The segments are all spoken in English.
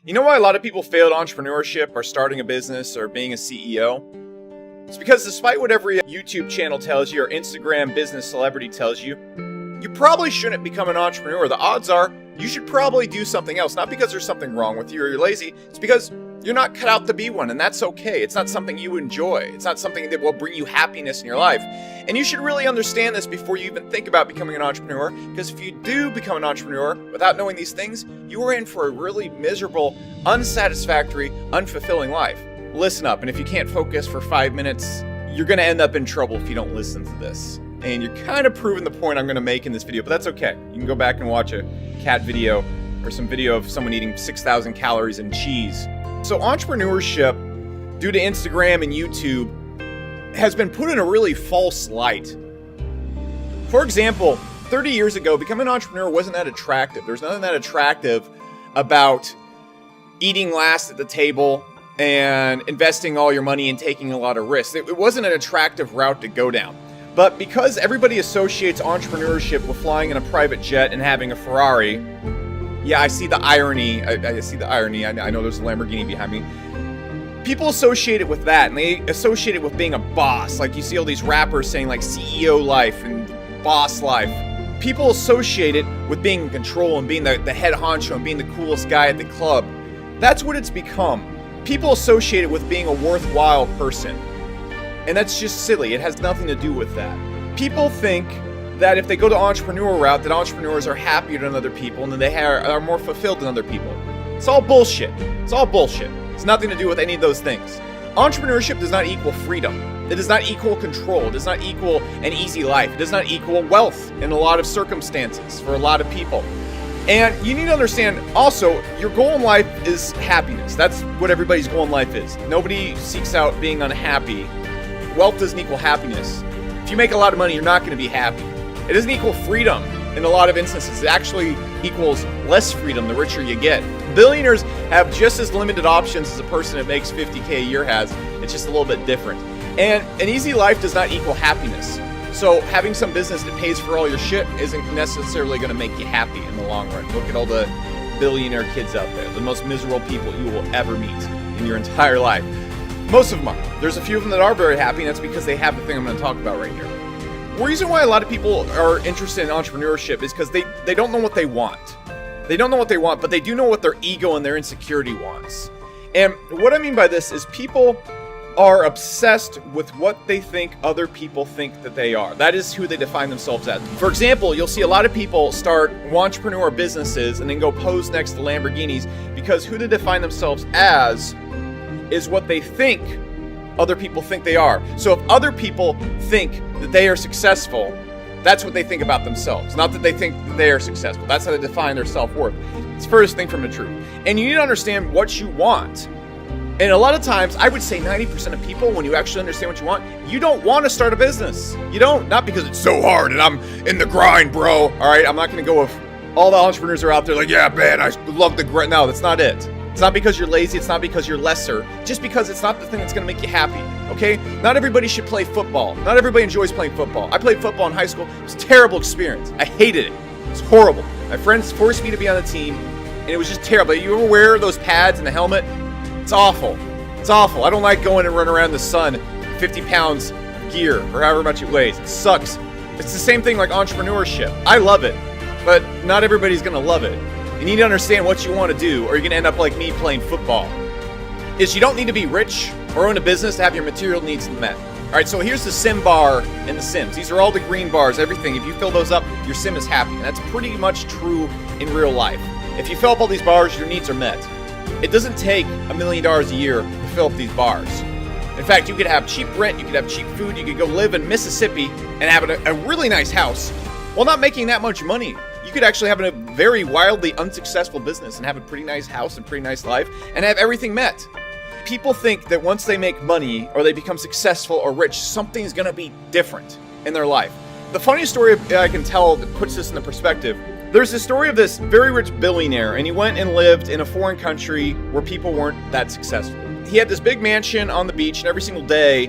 You know why a lot of people fail at entrepreneurship or starting a business or being a CEO? It's because despite what every YouTube channel tells you or Instagram business celebrity tells you, you probably shouldn't become an entrepreneur. The odds are you should probably do something else, not because there's something wrong with you or you're lazy. It's because you're not cut out to be one, and that's okay. It's not something you enjoy. It's not something that will bring you happiness in your life. And you should really understand this before you even think about becoming an entrepreneur, because if you do become an entrepreneur without knowing these things, you are in for a really miserable, unsatisfactory, unfulfilling life. Listen up, and if you can't focus for 5 minutes, you're going to end up in trouble if you don't listen to this. And you're kind of proving the point I'm going to make in this video, but that's okay. You can go back and watch a cat video or some video of someone eating 6,000 calories and cheese. So entrepreneurship, due to Instagram and YouTube, has been put in a really false light. For example, 30 years ago, becoming an entrepreneur wasn't that attractive. There's nothing that attractive about eating last at the table and investing all your money and taking a lot of risks. It wasn't an attractive route to go down. But because everybody associates entrepreneurship with flying in a private jet and having a Ferrari, yeah, I see the irony. I see the irony. I know there's a Lamborghini behind me. People associate it with that, and they associate it with being a boss. Like you see all these rappers saying like CEO life and boss life. People associate it with being in control and being the head honcho and being the coolest guy at the club. That's what it's become. People associate it with being a worthwhile person. And that's just silly. It has nothing to do with that. People think that if they go the entrepreneur route, that entrepreneurs are happier than other people and that they are more fulfilled than other people. It's all bullshit. It's all bullshit. It's nothing to do with any of those things. Entrepreneurship does not equal freedom. It does not equal control. It does not equal an easy life. It does not equal wealth in a lot of circumstances for a lot of people. And you need to understand also, your goal in life is happiness. That's what everybody's goal in life is. Nobody seeks out being unhappy. Wealth doesn't equal happiness. If you make a lot of money, you're not going to be happy. It doesn't equal freedom in a lot of instances. It actually equals less freedom the richer you get. Billionaires have just as limited options as a person that makes 50K a year has. It's just a little bit different. And an easy life does not equal happiness. So having some business that pays for all your shit isn't necessarily going to make you happy in the long run. Look at all the billionaire kids out there, the most miserable people you will ever meet in your entire life. Most of them are. There's a few of them that are very happy, and that's because they have the thing I'm going to talk about right here. The reason why a lot of people are interested in entrepreneurship is because they don't know what they want. They don't know what they want, but they do know what their ego and their insecurity wants. And what I mean by this is people are obsessed with what they think other people think that they are. That is who they define themselves as. For example, you'll see a lot of people start entrepreneur businesses and then go pose next to Lamborghinis because who they define themselves as is what they think other people think they are. So if other people think that they are successful, that's what they think about themselves. Not that they think that they are successful. That's how they define their self-worth. It's the furthest thing from the truth. And you need to understand what you want. And a lot of times, I would say 90% of people, when you actually understand what you want, you don't want to start a business. You don't. Not because it's so hard and I'm in the grind, bro. All right, I'm not going to go with all the entrepreneurs are out there like, yeah, man, I love the grind. No, that's not it. It's not because you're lazy. It's not because you're lesser. Just because it's not the thing that's going to make you happy, okay? Not everybody should play football. Not everybody enjoys playing football. I played football in high school. It was a terrible experience. I hated it. It was horrible. My friends forced me to be on the team, and it was just terrible. You ever wear those pads and the helmet? It's awful. It's awful. I don't like going and running around in the sun, 50 pounds of gear, or however much it weighs. It sucks. It's the same thing like entrepreneurship. I love it, but not everybody's going to love it. You need to understand what you want to do, or you're going to end up like me playing football. Is you don't need to be rich or own a business to have your material needs met. All right, so here's the sim bar in The Sims. These are all the green bars, everything. If you fill those up, your sim is happy. And that's pretty much true in real life. If you fill up all these bars, your needs are met. It doesn't take $1 million a year to fill up these bars. In fact, you could have cheap rent, you could have cheap food, you could go live in Mississippi and have a really nice house while not making that much money. You could actually have a very wildly unsuccessful business and have a pretty nice house and pretty nice life and have everything met. People think that once they make money or they become successful or rich, something's going to be different in their life. The funniest story I can tell that puts this into perspective, there's this story of this very rich billionaire, and he went and lived in a foreign country where people weren't that successful. He had this big mansion on the beach, and every single day,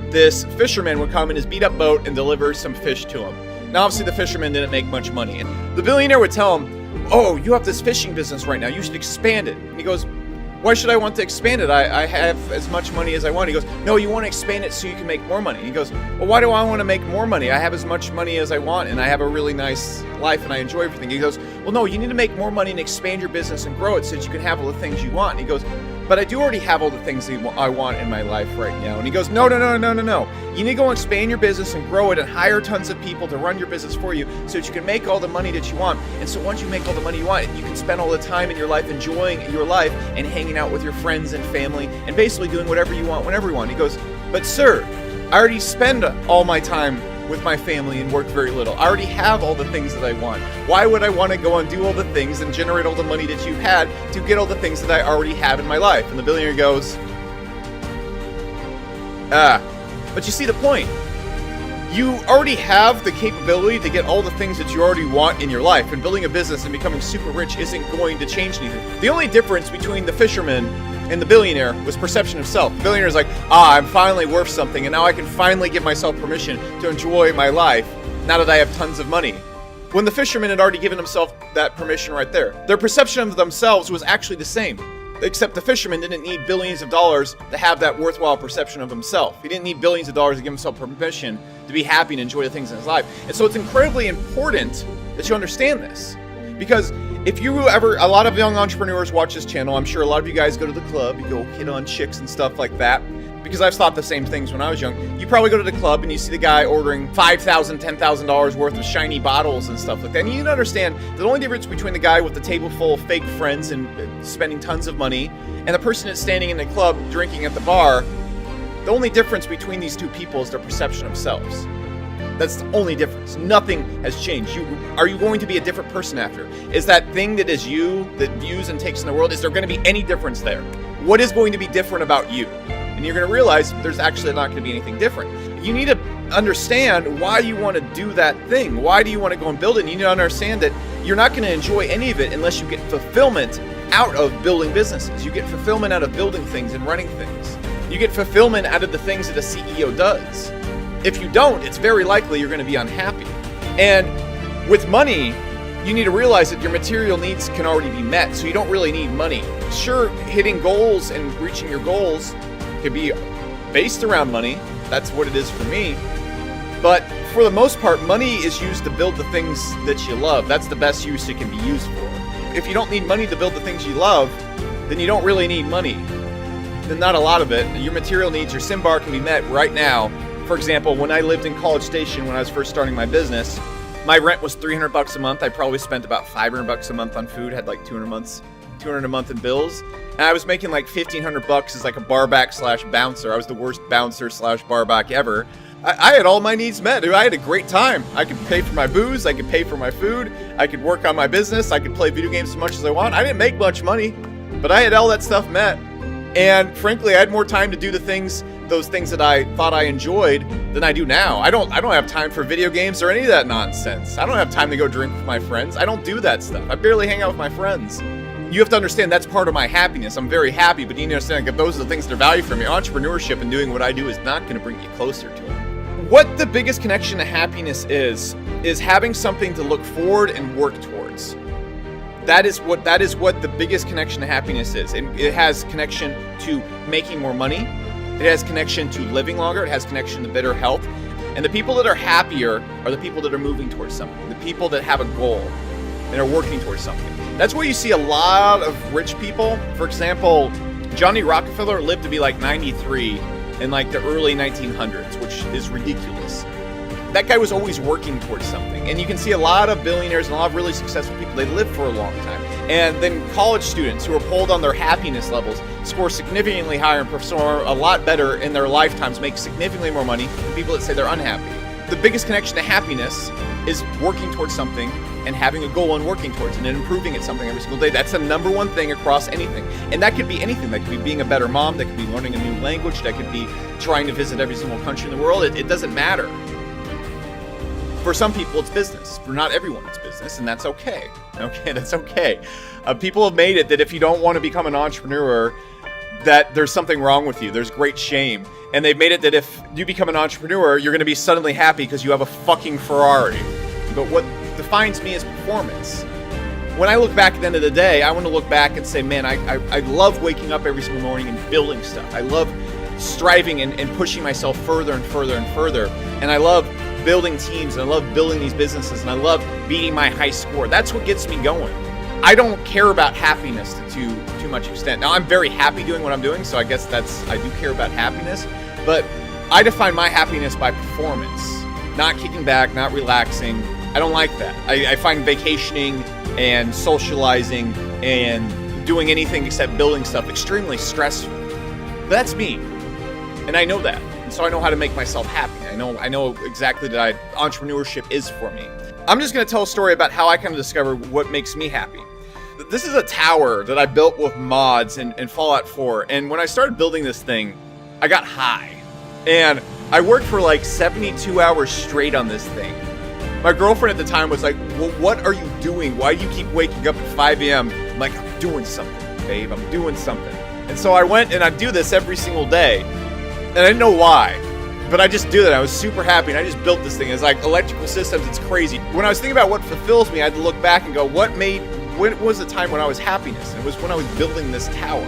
this fisherman would come in his beat-up boat and deliver some fish to him. Now, obviously, the fisherman didn't make much money, and the billionaire would tell him, oh, you have this fishing business right now, you should expand it. And he goes, why should I want to expand it? I have as much money as I want. He goes, no, you want to expand it so you can make more money. He goes, well, why do I want to make more money? I have as much money as I want, and I have a really nice life, and I enjoy everything. He goes, well, no, you need to make more money and expand your business and grow it so that you can have all the things you want. And he goes, but I do already have all the things I want in my life right now. And he goes, no. You need to go expand your business and grow it and hire tons of people to run your business for you so that you can make all the money that you want. And so once you make all the money you want, you can spend all the time in your life enjoying your life and hanging out with your friends and family and basically doing whatever you want whenever you want. He goes, but sir, I already spend all my time with my family and work very little. I already have all the things that I want. Why would I want to go and do all the things and generate all the money that you've had to get all the things that I already have in my life? And the billionaire goes, but you see the point. You already have the capability to get all the things that you already want in your life, and building a business and becoming super rich isn't going to change anything. The only difference between the fisherman and the billionaire was perception of self. The billionaire is like, I'm finally worth something, and now I can finally give myself permission to enjoy my life now that I have tons of money. When the fisherman had already given himself that permission right there. Their perception of themselves was actually the same, except the fisherman didn't need billions of dollars to have that worthwhile perception of himself. He didn't need billions of dollars to give himself permission to be happy and enjoy the things in his life. And so it's incredibly important that you understand this. Because if you ever, a lot of young entrepreneurs watch this channel, I'm sure a lot of you guys go to the club, you go hit on chicks and stuff like that, because I've thought the same things when I was young. You probably go to the club and you see the guy ordering $5,000, $10,000 worth of shiny bottles and stuff like that. And you need to understand the only difference between the guy with the table full of fake friends and spending tons of money and the person that's standing in the club drinking at the bar, the only difference between these two people is their perception of selves. That's the only difference. Nothing has changed. Are you going to be a different person after? Is that thing that is you, that views and takes in the world, is there going to be any difference there? What is going to be different about you? And you're going to realize there's actually not going to be anything different. You need to understand why you want to do that thing. Why do you want to go and build it? And you need to understand that you're not going to enjoy any of it unless you get fulfillment out of building businesses. You get fulfillment out of building things and running things. You get fulfillment out of the things that a CEO does. If you don't, it's very likely you're going to be unhappy. And with money, you need to realize that your material needs can already be met, so you don't really need money. Sure, hitting goals and reaching your goals can be based around money. That's what it is for me. But for the most part, money is used to build the things that you love. That's the best use it can be used for. If you don't need money to build the things you love, then you don't really need money. Then not a lot of it. Your material needs, your SIM bar can be met right now. For example, when I lived in College Station when I was first starting my business, my rent was $300 a month. I probably spent about $500 a month on food, had like $200 a month in bills. And I was making like $1,500 as like a barback / bouncer. I was the worst bouncer / barback ever. I had all my needs met. I had a great time. I could pay for my booze. I could pay for my food. I could work on my business. I could play video games as much as I want. I didn't make much money, but I had all that stuff met. And frankly, I had more time to do those things that I thought I enjoyed than I do now. I don't have time for video games or any of that nonsense. I don't have time to go drink with my friends. I don't do that stuff. I barely hang out with my friends. You have to understand that's part of my happiness. I'm very happy, but you need to understand that those are the things that are value for me. Entrepreneurship and doing what I do is not going to bring you closer to it. What the biggest connection to happiness is having something to look forward and work towards. That is what the biggest connection to happiness is. It has connection to making more money. It has connection to living longer. It has connection to better health. And the people that are happier are the people that are moving towards something. The people that have a goal and are working towards something. That's where you see a lot of rich people. For example, Johnny Rockefeller lived to be like 93 in like the early 1900s, which is ridiculous. That guy was always working towards something. And you can see a lot of billionaires and a lot of really successful people, they live for a long time. And then college students who are polled on their happiness levels score significantly higher and perform a lot better in their lifetimes, make significantly more money than people that say they're unhappy. The biggest connection to happiness is working towards something and having a goal and working towards it and improving at something every single day. That's the number one thing across anything. And that could be anything. That could be being a better mom. That could be learning a new language. That could be trying to visit every single country in the world. It doesn't matter. For some people, it's business. For not everyone, it's business, and that's okay. Okay, that's okay. People have made it that if you don't want to become an entrepreneur, that there's something wrong with you. There's great shame. And they've made it that if you become an entrepreneur, you're going to be suddenly happy because you have a fucking Ferrari. But what defines me as performance when I look back at the end of the day, I want to look back and say, man, I love waking up every single morning and building stuff. I love striving and pushing myself further and further and further. And I love building teams, and I love building these businesses, and I love beating my high score. That's what gets me going. I don't care about happiness to too much extent. Now, I'm very happy doing what I'm doing, so I guess I do care about happiness. But I define my happiness by performance, not kicking back, not relaxing. I don't like that. I find vacationing and socializing and doing anything except building stuff extremely stressful. But that's me, and I know that, and so I know how to make myself happy. I know exactly that entrepreneurship is for me. I'm just going to tell a story about how I kind of discovered what makes me happy. This is a tower that I built with mods and Fallout 4, and when I started building this thing, I got high, and I worked for like 72 hours straight on this thing. My girlfriend at the time was like, well, what are you doing? Why do you keep waking up at 5 a.m.? I'm like, I'm doing something, babe. I'm doing something. And so I went and I do this every single day. And I didn't know why, but I just do that. I was super happy, and I just built this thing. It's like electrical systems. It's crazy. When I was thinking about what fulfills me, I had to look back and go, when was the time when I was happiness? And it was when I was building this tower.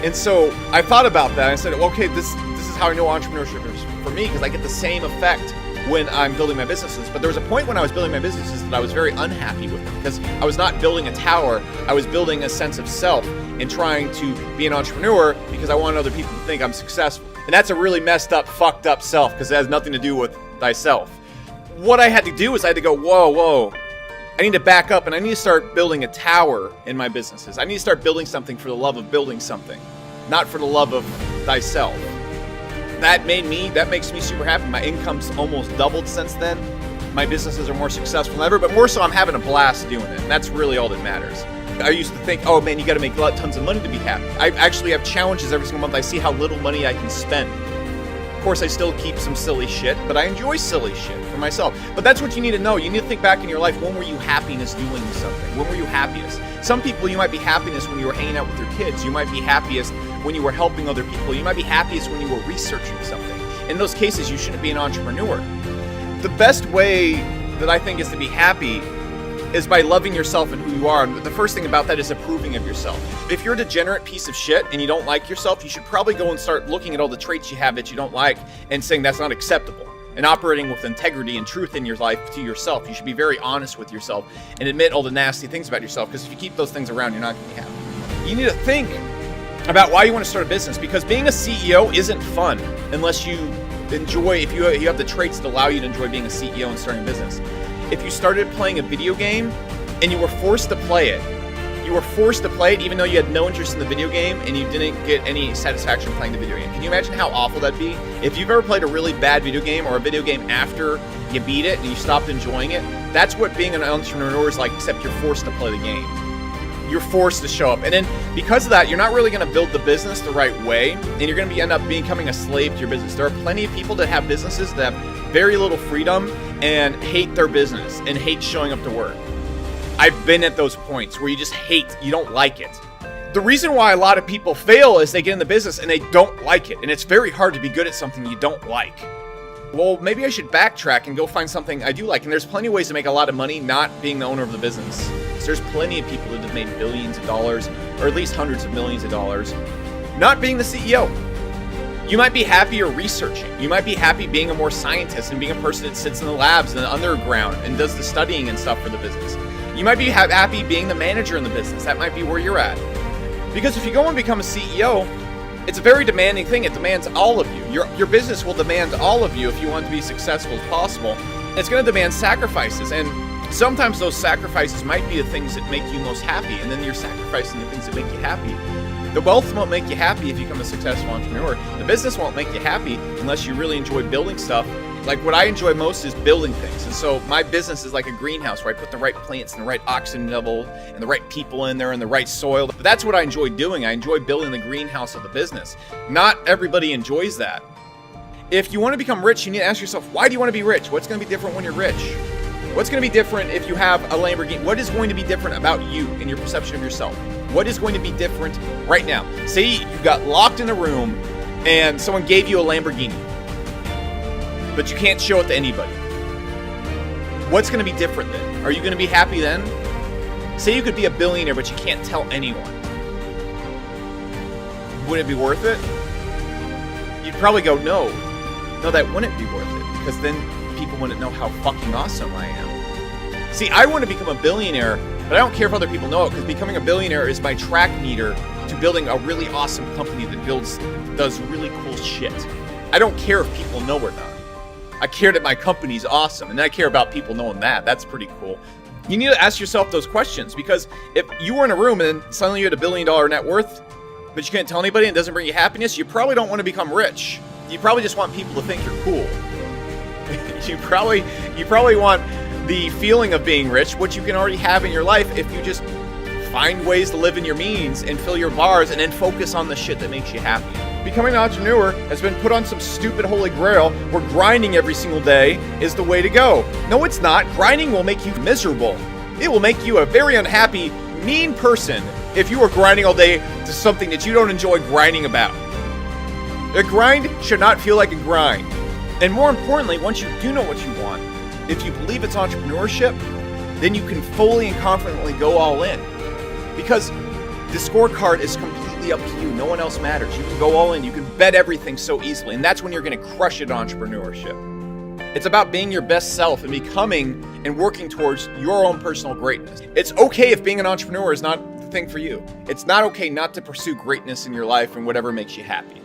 And so I thought about that. I said, okay, this is how I know entrepreneurship is for me, because I get the same effect when I'm building my businesses. But there was a point when I was building my businesses that I was very unhappy with them, because I was not building a tower. I was building a sense of self and trying to be an entrepreneur because I wanted other people to think I'm successful. And that's a really messed up, fucked up self, because it has nothing to do with thyself. What I had to do is I had to go, whoa. I need to back up, and I need to start building a tower in my businesses. I need to start building something for the love of building something, not for the love of thyself. That makes me super happy. My income's almost doubled since then. My businesses are more successful than ever, but more so I'm having a blast doing it. And that's really all that matters. I used to think, oh man, you got to make tons of money to be happy. I actually have challenges every single month. I see how little money I can spend. Of course, I still keep some silly shit, but I enjoy silly shit for myself. But that's what you need to know. You need to think back in your life. When were you happiest doing something? When were you happiest? Some people, you might be happiest when you were hanging out with your kids. You might be happiest when you were helping other people. You might be happiest when you were researching something. In those cases, you shouldn't be an entrepreneur. The best way that I think is to be happy is by loving yourself and who you are. And the first thing about that is approving of yourself. If you're a degenerate piece of shit and you don't like yourself, you should probably go and start looking at all the traits you have that you don't like and saying that's not acceptable, and operating with integrity and truth in your life to yourself. You should be very honest with yourself and admit all the nasty things about yourself, because if you keep those things around, you're not going to be happy. You need to think about why you want to start a business, because being a CEO isn't fun unless you enjoy, if you have the traits that allow you to enjoy being a CEO and starting a business. If you started playing a video game and you were forced to play it, even though you had no interest in the video game and you didn't get any satisfaction playing the video game. Can you imagine how awful that'd be? If you've ever played a really bad video game, or a video game after you beat it and you stopped enjoying it, that's what being an entrepreneur is like, except you're forced to play the game. You're forced to show up. And then because of that, you're not really going to build the business the right way, and you're going to end up becoming a slave to your business. There are plenty of people that have businesses that have very little freedom and hate their business and hate showing up to work. I've been at those points where you just hate, you don't like it. The reason why a lot of people fail is they get in the business and they don't like it. And it's very hard to be good at something you don't like. Well, maybe I should backtrack and go find something I do like. And there's plenty of ways to make a lot of money not being the owner of the business. So there's plenty of people that have made billions of dollars, or at least hundreds of millions of dollars, not being the CEO. You might be happier researching. You might be happy being a more scientist and being a person that sits in the labs and the underground and does the studying and stuff for the business. You might be happy being the manager in the business. That might be where you're at. Because if you go and become a CEO, it's a very demanding thing. It demands all of you. Your business will demand all of you if you want to be successful as possible. It's going to demand sacrifices, and sometimes those sacrifices might be the things that make you most happy, and then you're sacrificing the things that make you happy. The wealth won't make you happy if you become a successful entrepreneur. The business won't make you happy unless you really enjoy building stuff. Like, what I enjoy most is building things. And so my business is like a greenhouse where I put the right plants and the right oxygen level and the right people in there and the right soil. But that's what I enjoy doing. I enjoy building the greenhouse of the business. Not everybody enjoys that. If you want to become rich, you need to ask yourself, why do you want to be rich? What's going to be different when you're rich? What's going to be different if you have a Lamborghini? What is going to be different about you and your perception of yourself? What is going to be different right now? Say you got locked in a room and someone gave you a Lamborghini, but you can't show it to anybody. What's going to be different then? Are you going to be happy then? Say you could be a billionaire, but you can't tell anyone. Would it be worth it? You'd probably go, no, that wouldn't be worth it, because then people wouldn't know how fucking awesome I am. See, I want to become a billionaire, but I don't care if other people know it, because becoming a billionaire is my track meter to building a really awesome company that does really cool shit. I don't care if people know or not. I care that my company's awesome, and I care about people knowing that. That's pretty cool. You need to ask yourself those questions, because if you were in a room and suddenly you had $1 billion net worth, but you can't tell anybody and it doesn't bring you happiness, you probably don't want to become rich. You probably just want people to think you're cool. You probably want the feeling of being rich, which you can already have in your life if you just find ways to live in your means and fill your bars and then focus on the shit that makes you happy. Becoming an entrepreneur has been put on some stupid holy grail where grinding every single day is the way to go. No, it's not. Grinding will make you miserable. It will make you a very unhappy, mean person if you are grinding all day to something that you don't enjoy grinding about. A grind should not feel like a grind. And more importantly, once you do know what you want, if you believe it's entrepreneurship, then you can fully and confidently go all in. Because the scorecard is completely up to you. No one else matters. You can go all in. You can bet everything so easily. And that's when you're going to crush it in entrepreneurship. It's about being your best self and becoming and working towards your own personal greatness. It's okay if being an entrepreneur is not the thing for you. It's not okay not to pursue greatness in your life and whatever makes you happy.